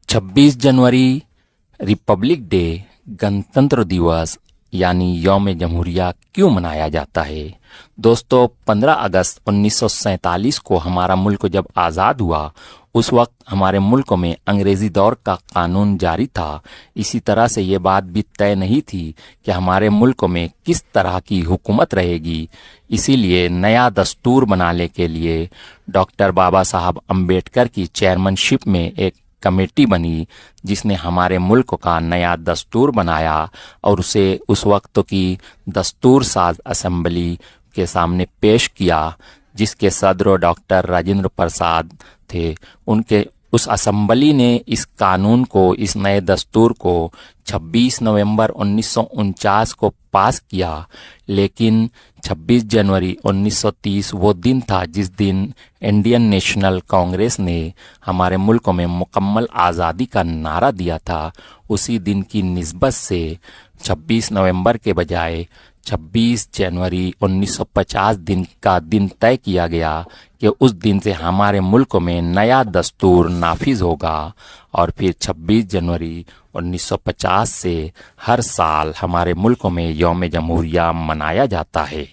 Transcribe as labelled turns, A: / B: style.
A: 26 जनवरी Republic day गणतंत्र दिवस यानी यौम जमहूरिया क्यों मनाया जाता है? दोस्तों, 15 अगस्त 1947 को हमारा मुल्क जब आज़ाद हुआ, उस वक्त हमारे मुल्क में अंग्रेज़ी दौर का कानून जारी था। इसी तरह से ये बात भी तय नहीं थी कि हमारे मुल्क में किस तरह की हुकूमत रहेगी। इसीलिए नया दस्तूर बनाने के लिए डॉक्टर बाबा साहब अम्बेडकर की चेयरमैनशिप में एक कमेटी बनी, जिसने हमारे मुल्क का नया दस्तूर बनाया और उसे उस वक्त की दस्तूर साज असेंबली के सामने पेश किया, जिसके सदर डॉक्टर राजेंद्र प्रसाद थे। उनके उस असेंबली ने इस कानून को, इस नए दस्तूर को 26 नवंबर 1949 को पास किया। लेकिन 26 जनवरी 1930 वो दिन था जिस दिन इंडियन नेशनल कांग्रेस ने हमारे मुल्क में मुकम्मल आज़ादी का नारा दिया था। उसी दिन की निस्बत से 26 नवंबर के बजाय 26 जनवरी 1950 दिन का दिन तय किया गया कि उस दिन से हमारे मुल्क में नया दस्तूर नाफिज होगा। और फिर 26 जनवरी 1950 से हर साल हमारे मुल्क में यौम जमहूरिया मनाया जाता है।